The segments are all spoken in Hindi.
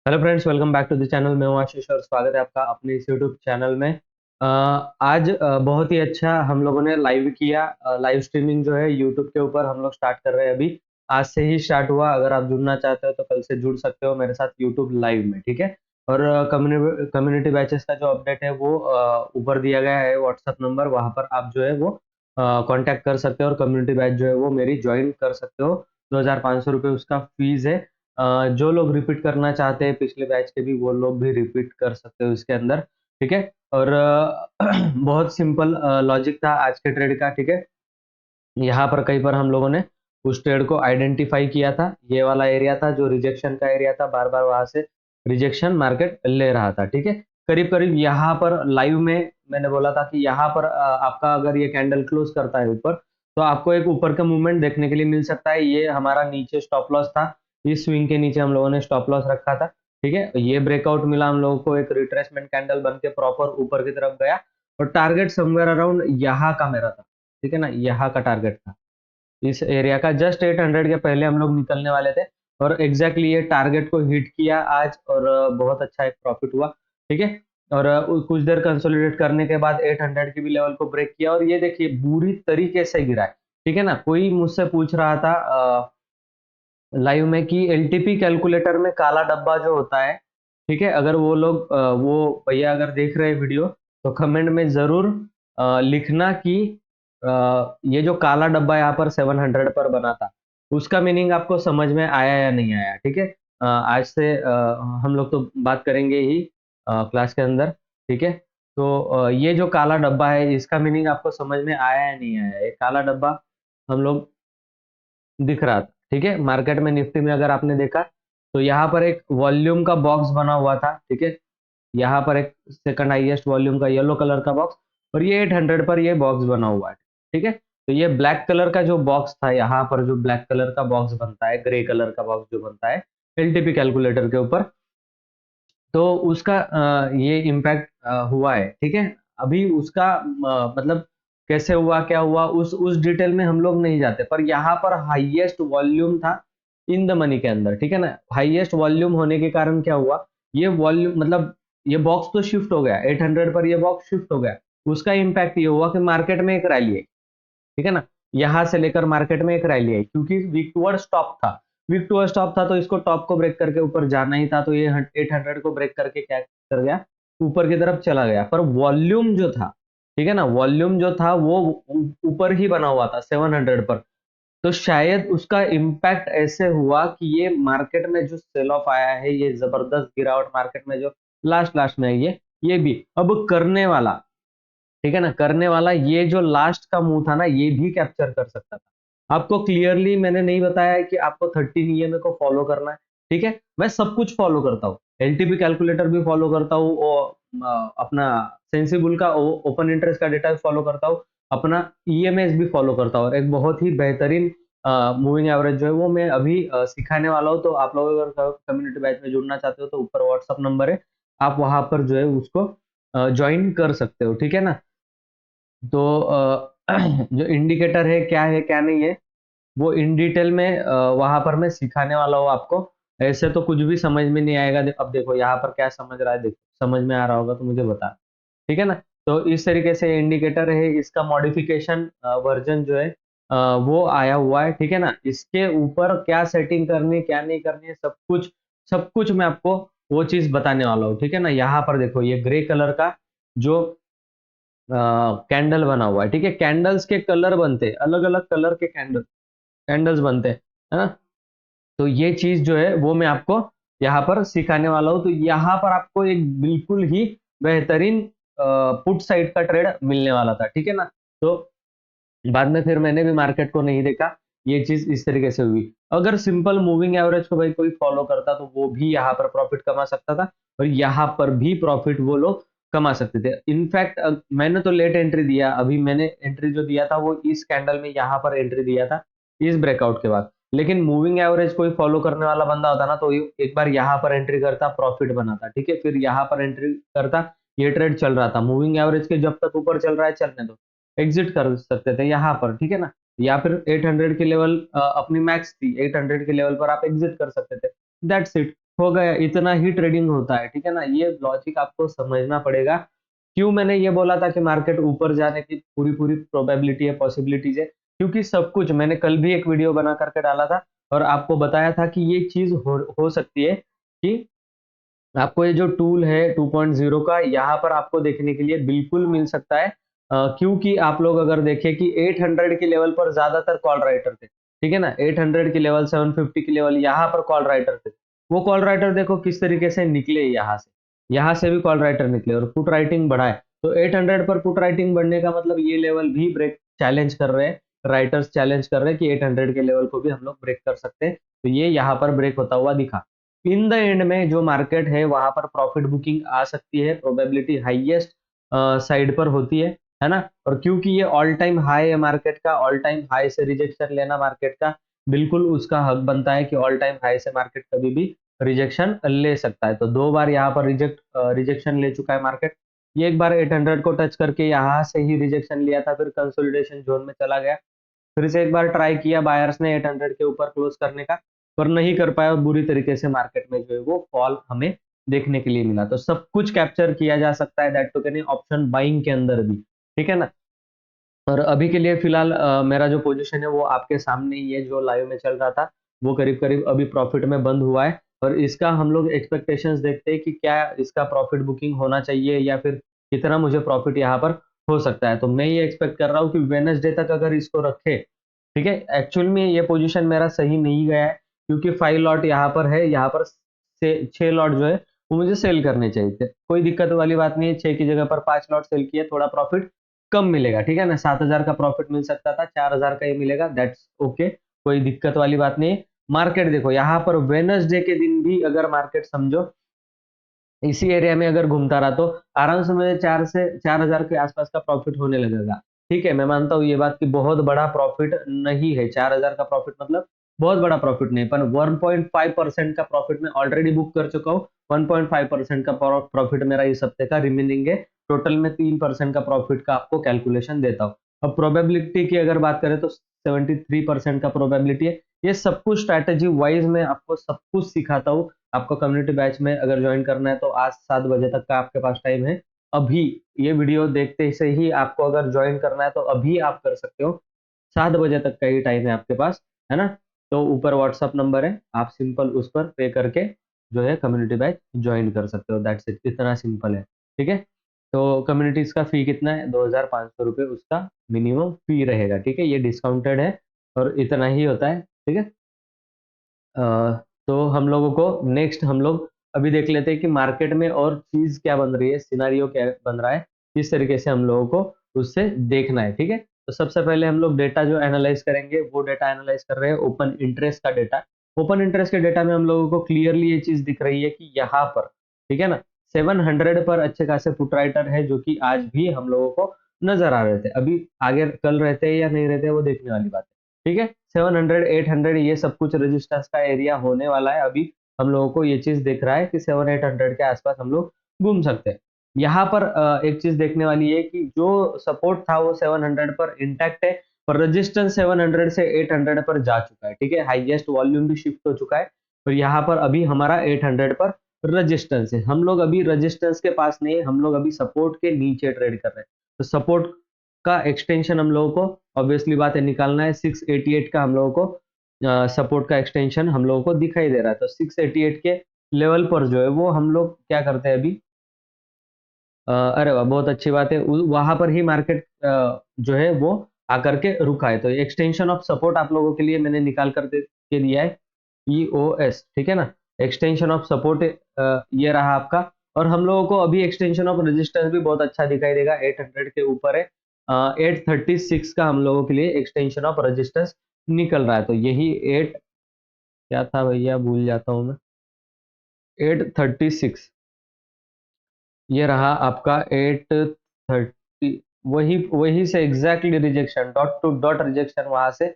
Hello friends, welcome back to the channel. मैं हूं आशीष और स्वागत है आपका अपने इस यूट्यूब चैनल में। आज बहुत ही अच्छा हम लोगों ने लाइव किया। लाइव स्ट्रीमिंग जो है यूट्यूब के ऊपर हम लोग स्टार्ट कर रहे हैं अभी। आज से ही स्टार्ट हुआ। अगर आप जुड़ना चाहते हो तो कल से जुड़ सकते हो मेरे साथ यूट्यूब लाइव में, ठीक है। और कम्युनिटी बैचेस का जो अपडेट है वो ऊपर दिया गया है व्हाट्सएप नंबर, वहां पर आप जो है वो कांटेक्ट कर सकते हो और कम्युनिटी बैच जो है वो मेरी ज्वाइन कर सकते हो। 2500 रुपये उसका फीस है। जो लोग रिपीट करना चाहते हैं पिछले बैच के भी, वो लोग भी रिपीट कर सकते हो इसके अंदर, ठीक है। और बहुत सिंपल लॉजिक था आज के ट्रेड का, ठीक है। यहाँ पर कहीं पर हम लोगों ने उस ट्रेड को आइडेंटिफाई किया था। ये वाला एरिया था जो रिजेक्शन का एरिया था, बार बार वहां से रिजेक्शन मार्केट ले रहा था, ठीक है। करीब करीब यहाँ पर लाइव में मैंने बोला था कि यहाँ पर आपका अगर ये कैंडल क्लोज करता है ऊपर, तो आपको एक ऊपर का मूवमेंट देखने के लिए मिल सकता है। ये हमारा नीचे स्टॉप लॉस था। इस स्विंग के नीचे हम लोगों ने स्टॉप लॉस रखा था, ठीक है। ये ब्रेकआउट मिला हम लोगों को, एक रिट्रेसमेंट कैंडल बन के प्रॉपर ऊपर की तरफ गया और टारगेट समवेयर अराउंड यहाँ का मेरा था, ठीक है ना। यहाँ का टारगेट था इस एरिया का, जस्ट 800 के पहले हम लोग निकलने वाले थे और एग्जैक्टली ये टारगेट को हिट किया आज और बहुत अच्छा एक प्रॉफिट हुआ, ठीक है। और कुछ देर कंसोलिडेट करने के बाद 800 की भी लेवल को ब्रेक किया और ये देखिए बुरी तरीके से गिरा है, ठीक है ना। कोई मुझसे पूछ रहा था लाइव में कि एलटीपी कैलकुलेटर में काला डब्बा जो होता है, ठीक है, अगर वो लोग वो भैया अगर देख रहे हैं वीडियो तो कमेंट में जरूर लिखना कि ये जो काला डब्बा यहाँ पर 700 पर बना था, उसका मीनिंग आपको समझ में आया या नहीं आया, ठीक है। आज से हम लोग तो बात करेंगे ही क्लास के अंदर, ठीक है। तो ये जो काला डब्बा है इसका मीनिंग आपको समझ में आया या नहीं आया। ये काला डब्बा हम लोग दिख रहा था, ठीक है। मार्केट में निफ्टी में अगर आपने देखा तो यहाँ पर एक वॉल्यूम का बॉक्स बना हुआ था, ठीक है। यहाँ पर एक सेकंड हाईएस्ट वॉल्यूम का येलो कलर का बॉक्स और ये 800 पर ये बॉक्स बना हुआ है, ठीक है। तो ये ब्लैक कलर का जो बॉक्स था, यहाँ पर जो ब्लैक कलर का बॉक्स बनता है, ग्रे कलर का बॉक्स जो बनता है एलटीपी कैलकुलेटर के ऊपर, तो उसका ये इम्पैक्ट हुआ है, ठीक है। अभी उसका मतलब कैसे हुआ, क्या हुआ, उस डिटेल में हम लोग नहीं जाते, पर यहाँ पर हाईएस्ट वॉल्यूम था इन द मनी के अंदर, ठीक है ना। हाईएस्ट वॉल्यूम होने के कारण क्या हुआ, ये वॉल्यूम मतलब ये बॉक्स तो शिफ्ट हो गया 800 पर, ये बॉक्स शिफ्ट हो गया। उसका इम्पैक्ट ये हुआ कि मार्केट में एक रैली है, ठीक है ना। यहाँ से लेकर मार्केट में एक रैली आई क्योंकि वीक टुवर्ड स्टॉप था। वीक टुवर्ड स्टॉप था तो इसको टॉप को ब्रेक करके ऊपर जाना ही था, तो ये 800 को ब्रेक करके क्या कर गया, ऊपर की तरफ चला गया। पर वॉल्यूम जो था, ठीक है ना, वॉल्यूम जो था वो ऊपर ही बना हुआ था 700 पर। तो शायद उसका इम्पैक्ट ऐसे हुआ कि ये मार्केट में जो सेल ऑफ आया है, ये जबरदस्त गिरावट मार्केट में जो लास्ट लास्ट में है, ये भी अब करने वाला, ठीक है ना, करने वाला ये जो लास्ट का मुंह था ना, ये भी कैप्चर कर सकता था। आपको क्लियरली मैंने नहीं बताया है कि आपको 13 ईएमए को फॉलो करना है, ठीक है। मैं सब कुछ फॉलो करता हूँ, एलटीपी कैलकुलेटर भी फॉलो करता हूँ और अपना सेंसिबल का ओपन इंटरेस्ट का डेटा भी फॉलो करता हूँ, अपना ईएमएस भी फॉलो करता हूँ और एक बहुत ही बेहतरीन मूविंग एवरेज जो है वो मैं अभी सिखाने वाला हूँ। तो आप लोग अगर कम्युनिटी बैच में जुड़ना चाहते हो तो ऊपर व्हाट्सअप नंबर है, आप वहां पर जो है उसको ज्वाइन कर सकते हो, ठीक है ना। तो जो इंडिकेटर है क्या नहीं है, वो इन डिटेल में वहां पर मैं सिखाने वाला हूँ आपको। ऐसे तो कुछ भी समझ में नहीं आएगा। अब देखो यहाँ पर क्या समझ रहा है, देखो समझ में आ रहा होगा तो मुझे बता, ठीक है ना। तो इस तरीके से इंडिकेटर है, इसका मॉडिफिकेशन वर्जन जो है वो आया हुआ है, ठीक है ना। इसके ऊपर क्या सेटिंग करनी है क्या नहीं करनी है, सब कुछ मैं आपको वो चीज बताने वाला हूँ, ठीक है ना। यहाँ पर देखो ये ग्रे कलर का जो कैंडल बना हुआ है, ठीक है। कैंडल्स के कलर बनते हैं, अलग अलग कलर के कैंडल्स बनते हैं, है ना। तो ये चीज जो है वो मैं आपको यहाँ पर सिखाने वाला हूँ। तो यहाँ पर आपको एक बिल्कुल ही बेहतरीन पुट साइड का ट्रेड मिलने वाला था, ठीक है ना। तो बाद में फिर मैंने भी मार्केट को नहीं देखा, ये चीज इस तरीके से हुई। अगर सिंपल मूविंग एवरेज को भाई कोई फॉलो करता तो वो भी यहाँ पर प्रॉफिट कमा सकता था और यहाँ पर भी प्रॉफिट वो लोग कमा सकते थे। इनफैक्ट मैंने तो लेट एंट्री दिया, अभी मैंने एंट्री जो दिया था वो इस कैंडल में यहाँ पर एंट्री दिया था इस ब्रेकआउट के बाद। लेकिन मूविंग एवरेज कोई फॉलो करने वाला बंदा होता ना तो एक बार यहाँ पर एंट्री करता, प्रॉफिट बनाता, ठीक है। फिर यहाँ पर एंट्री करता, ये ट्रेड चल रहा था, मूविंग एवरेज के जब तक ऊपर चल रहा है चलने दो, एग्जिट कर सकते थे यहाँ पर, ठीक है ना। या फिर 800 की लेवल अपनी मैक्स थी, 800 के लेवल पर आप एग्जिट कर सकते थे, दैट्स इट। हो गया, इतना ही ट्रेडिंग होता है, ठीक है ना? ये लॉजिक आपको समझना पड़ेगा। क्यों मैंने ये बोला था कि मार्केट ऊपर जाने की पूरी-पूरी प्रोबेबिलिटी है, पॉसिबिलिटीज़ है, क्योंकि सब कुछ मैंने कल भी एक वीडियो बना करके डाला था और आपको बताया था कि ये चीज़ हो सकती है कि आपको ये जो टूल है 2.0 का यहाँ पर आपको देखने के लिए बिल्कुल मिल सकता है। क्योंकि आप लोग अगर देखें कि 800 के लेवल पर ज़्यादातर कॉल राइटर थे, ठीक है ना? 800 के लेवल, 750 के लेवल यहाँ पर कॉल राइटर थे। वो कॉल राइटर देखो किस तरीके से निकले यहाँ से। यहाँ से भी कॉल राइटर निकले और पुट राइटिंग बढ़ा है। तो 800 पर पुट राइटिंग बढ़ने का मतलब ये लेवल भी ब्रेक चैलेंज कर रहे हैं, राइटर्स चैलेंज कर रहे हैं कि 800 के लेवल को भी हम लोग ब्रेक कर सकते हैं। तो ये यहाँ पर ब्रेक होता हुआ दिखा। इन द एंड में जो मार्केट है वहां पर प्रॉफिट बुकिंग आ सकती है, प्रोबेबिलिटी हाईएस्ट साइड पर होती है ना? और क्योंकि ये ऑल टाइम हाई है मार्केट का, ऑल टाइम हाई से रिजेक्शन लेना मार्केट का बिल्कुल उसका हक बनता है कि ऑल टाइम हाई से मार्केट कभी भी रिजेक्शन ले सकता है। तो 2 बार यहाँ पर रिजेक्शन ले चुका है मार्केट। ये एक बार 800 को टच करके यहाँ से ही रिजेक्शन लिया था, फिर कंसोलिडेशन जोन में चला गया। फिर से एक बार ट्राई किया बायर्स ने 800 के ऊपर क्लोज करने का, पर नहीं कर पाया और बुरी तरीके से मार्केट में जो है वो फॉल हमें देखने के लिए मिला। तो सब कुछ कैप्चर किया जा सकता है that too can option buying के अंदर भी, ठीक है ना? और अभी के लिए फिलहाल मेरा जो पोजीशन है वो आपके सामने ही है, जो लाइव में चल रहा था वो करीब-करीब अभी प्रॉफिट में बंद हुआ है और इसका हम लोग एक्सपेक्टेशंस देखते हैं कि क्या इसका प्रॉफिट बुकिंग होना चाहिए या फिर कितना मुझे प्रॉफिट यहाँ पर हो सकता है। तो मैं ये एक्सपेक्ट कर रहा हूँ कि वेडनेसडे तक अगर इसको रखे, ठीक है? एक्चुअल में ये पोजीशन मेरा सही नहीं गया है क्योंकि 5 लॉट यहाँ पर है, यहाँ पर से 6 लॉट जो है वो मुझे सेल करने चाहिए थे। कोई दिक्कत वाली बात नहीं है, 6 की जगह पर 5 लॉट सेल किए, थोड़ा प्रॉफिट कम मिलेगा, ठीक है ना? 7,000 का प्रॉफिट मिल सकता था, 4,000 का ही मिलेगा, दैट्स ओके, कोई दिक्कत वाली बात नहीं है। मार्केट देखो यहाँ पर वेडनेसडे के दिन भी अगर मार्केट समझो इसी एरिया में अगर घूमता रहा तो आराम से मुझे 4 से 4,000 के आसपास का प्रॉफिट होने लगेगा। ठीक है, मैं मानता हूँ ये बात कि बहुत बड़ा प्रॉफिट नहीं है, 4,000 का प्रॉफिट मतलब बहुत बड़ा प्रॉफिट नहीं है, पर 1.5% का प्रॉफिट मैं ऑलरेडी बुक कर चुका हूँ। 1.5% का प्रॉफिट मेरा इस हफ्ते का रिमेनिंग है। टोटल में 3% का प्रॉफिट का आपको कैलकुलेशन देता हूँ। अब प्रोबेबिलिटी की अगर बात करें तो 73% का प्रोबेबिलिटी है। ये सब कुछ स्ट्रैटेजी वाइज मैं आपको सब कुछ सिखाता हूँ। आपको कम्युनिटी बैच में अगर ज्वाइन करना है तो आज 7 बजे तक का आपके पास टाइम है। अभी ये वीडियो देखते से ही आपको अगर ज्वाइन करना है तो अभी आप कर सकते हो। 7 बजे तक का ही टाइम है आपके पास, है ना? तो ऊपर व्हाट्सएप नंबर है, आप सिंपल उस पर पे करके जो है कम्युनिटी बैच ज्वाइन कर सकते हो, दैट्स इट, इतना सिंपल है, ठीक है? तो कम्युनिटीज का फी कितना है? 2,500 रुपये उसका मिनिमम फी रहेगा, ठीक है? ये डिस्काउंटेड है और इतना ही होता है, ठीक है? अ, तो हम लोगों को नेक्स्ट हम लोग अभी देख लेते हैं कि मार्केट में और चीज क्या बन रही है, सिनारियो क्या बन रहा है, किस तरीके से हम लोगों को उससे देखना है, ठीक है? तो सबसे पहले हम लोग डेटा जो एनालाइज करेंगे वो डेटा एनालाइज कर रहे हैं ओपन इंटरेस्ट का डेटा। ओपन इंटरेस्ट के डेटा में हम लोगों को क्लियरली ये चीज दिख रही है कि यहाँ पर, ठीक है ना, 700 पर अच्छे खासे पुट राइटर है जो कि आज भी हम लोगों को नजर आ रहे थे। अभी आगे कल रहते हैं या नहीं रहते वो देखने वाली बात है, ठीक है? 700 800 ये सब कुछ रेजिस्टेंस का एरिया होने वाला है। अभी हम लोगों को ये चीज दिख रहा है कि 700 800 के आसपास हम लोग घूम सकते हैं। यहाँ पर एक चीज देखने वाली है कि जो सपोर्ट था वो 700 पर इंटैक्ट है, पर रेजिस्टेंस 700 से 800 पर जा चुका है, ठीक है? हाईएस्ट वॉल्यूम भी शिफ्ट हो चुका है, और यहाँ पर अभी हमारा 800 पर रेजिस्टेंस है। हम लोग अभी रेजिस्टेंस के पास नहीं है, हम लोग अभी सपोर्ट के नीचे ट्रेड कर रहे हैं। तो सपोर्ट का एक्सटेंशन हम लोगों को ऑब्वियसली बात है निकालना है। 688 का हम लोगों को सपोर्ट का एक्सटेंशन हम लोगों को दिखाई दे रहा है। तो 688 के लेवल पर जो है वो हम लोग क्या करते हैं अभी, अरे वाह! बहुत अच्छी बात है। वहां पर ही मार्केट जो है वो आकर के रुका है। तो एक्सटेंशन ऑफ सपोर्ट आप लोगों के लिए मैंने निकाल कर के दिया है, ईओएस, ठीक है ना? एक्सटेंशन ऑफ सपोर्ट ये रहा आपका। और हम लोगों को अभी एक्सटेंशन ऑफ रेजिस्टेंस भी बहुत अच्छा दिखाई देगा, 800 के ऊपर है। 836 का हम लोगों के लिए एक्सटेंशन ऑफ रेजिस्टेंस निकल रहा है। तो यही 8 क्या था भैया, भूल जाता हूँ मैं। 836 ये रहा आपका 830, वही वही से exactly rejection, dot to dot rejection वहां से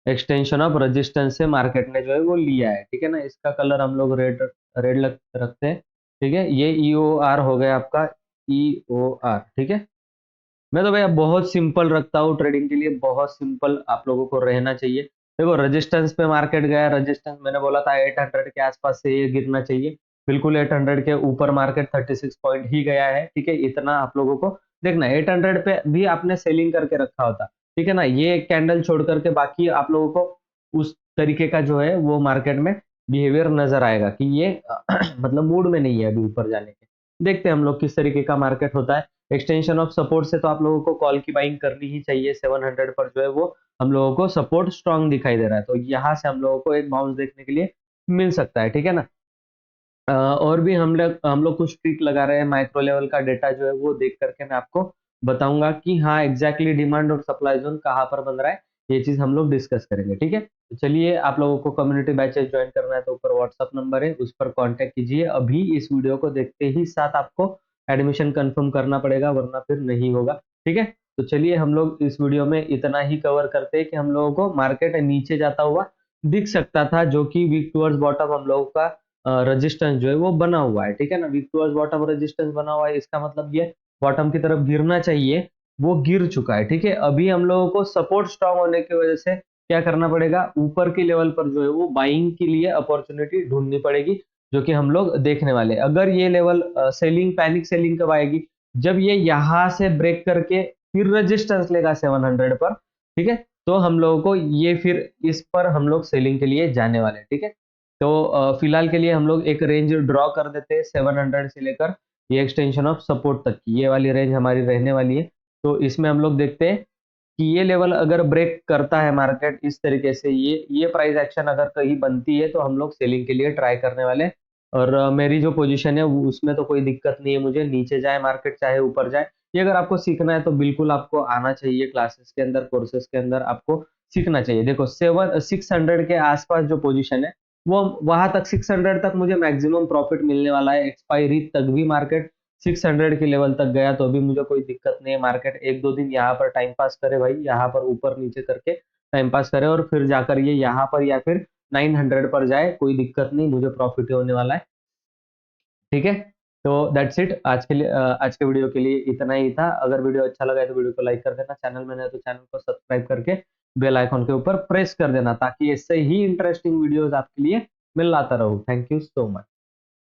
एक्सटेंशन ऑफ रेजिस्टेंस से मार्केट ने जो है वो लिया है, ठीक है ना? इसका कलर हम लोग रेड रेड रखते हैं, ठीक है? ये ईओआर हो गया आपका, ईओआर, ठीक है? मैं तो भैया बहुत सिंपल रखता हूँ ट्रेडिंग के लिए, बहुत सिंपल आप लोगों को रहना चाहिए। देखो रेजिस्टेंस पे मार्केट गया, रेजिस्टेंस मैंने बोला था 800 के आसपास से ये गिरना चाहिए, बिल्कुल 800 के ऊपर मार्केट 36 पॉइंट ही गया है, ठीक है। इतना आप लोगों को देखना, 800 पे भी आपने सेलिंग करके रखा होता, ठीक है ना। ये कैंडल छोड़ करके बाकी आप लोगों को उस तरीके का जो है वो मार्केट में बिहेवियर नजर आएगा कि ये मतलब मूड में नहीं है अभी ऊपर जाने के। देखते हैं हम लोग किस तरीके का मार्केट होता है। एक्सटेंशन ऑफ सपोर्ट से तो आप लोगों को कॉल की बाइंग करनी ही चाहिए, 700 पर जो है वो हम लोगों को सपोर्ट स्ट्रांग दिखाई दे रहा है, तो यहाँ से हम लोगों को एक बाउंस देखने के लिए मिल सकता है, ठीक है ना। और भी हम लोग कुछ ट्रिक लगा रहे हैं, माइक्रो लेवल का डेटा जो है वो देख करके मैं आपको बताऊंगा कि हाँ एग्जैक्टली डिमांड और सप्लाई जोन कहाँ पर बन रहा है, ये चीज हम लोग डिस्कस करेंगे, ठीक है। तो चलिए, आप लोगों को कम्युनिटी बैचेस ज्वाइन करना है तो ऊपर व्हाट्सअप नंबर है, उस पर कांटेक्ट कीजिए। अभी इस वीडियो को देखते ही साथ आपको एडमिशन कंफर्म करना पड़ेगा, वरना फिर नहीं होगा, ठीक है। तो चलिए, हम लोग इस वीडियो में इतना ही कवर करते हैं कि हम लोगों को मार्केट नीचे जाता हुआ दिख सकता था, जो कि वीक टुवर्ड्स बॉटम हम लोगों का रेजिस्टेंस जो है वो बना हुआ है, ठीक है ना। वीक टुवर्ड्स बॉटम रेजिस्टेंस बना हुआ है, इसका मतलब ये बॉटम की तरफ गिरना चाहिए, वो गिर चुका है, ठीक है। अभी हम लोगों को सपोर्ट स्ट्रांग होने की वजह से क्या करना पड़ेगा, ऊपर के लेवल पर जो है वो बाइंग के लिए अपॉर्चुनिटी ढूंढनी पड़ेगी, जो कि हम लोग देखने वाले। अगर ये लेवल सेलिंग, पैनिक सेलिंग कब आएगी, जब ये यहाँ से ब्रेक करके फिर रेजिस्टेंस लेगा 700 पर, ठीक है। तो हम लोगों को ये फिर इस पर हम लोग सेलिंग के लिए जाने वाले हैं, ठीक है। तो फिलहाल के लिए हम लोग एक रेंज ड्रॉ कर देते हैं 700 से लेकर ये एक्सटेंशन ऑफ सपोर्ट तक की, ये वाली रेंज हमारी रहने वाली है। तो इसमें हम लोग देखते हैं कि ये लेवल अगर ब्रेक करता है मार्केट इस तरीके से, ये प्राइस एक्शन अगर कहीं बनती है तो हम लोग सेलिंग के लिए ट्राई करने वाले हैं। और मेरी जो पोजीशन है उसमें तो कोई दिक्कत नहीं है मुझे, नीचे जाए मार्केट चाहे ऊपर जाए। ये अगर आपको सीखना है तो बिल्कुल आपको आना चाहिए, क्लासेस के अंदर, कोर्सेज के अंदर आपको सीखना चाहिए। देखो 600 के आसपास जो पोजीशन है वो वहां तक, 600 तक मुझे मैक्सिमम प्रॉफिट मिलने वाला है, एक्सपायरी तक भी मार्केट 600 के लेवल तक गया तो भी मुझे कोई दिक्कत नहीं है। मार्केट एक दो दिन यहाँ पर टाइम पास करे भाई, यहाँ पर ऊपर नीचे करके टाइम पास करे और फिर जाकर ये यहाँ पर या फिर 900 पर जाए, कोई दिक्कत नहीं, मुझे प्रॉफिट होने वाला है, ठीक है। तो दैट्स इट आज के लिए, आज के वीडियो के लिए इतना ही था। अगर वीडियो अच्छा लगा है तो वीडियो को लाइक कर देना, चैनल में नए तो चैनल को सब्सक्राइब करके बेल आइकॉन के ऊपर प्रेस कर देना, ताकि इससे ही इंटरेस्टिंग वीडियोस आपके लिए मैं लाता रहूं। Thank you so much.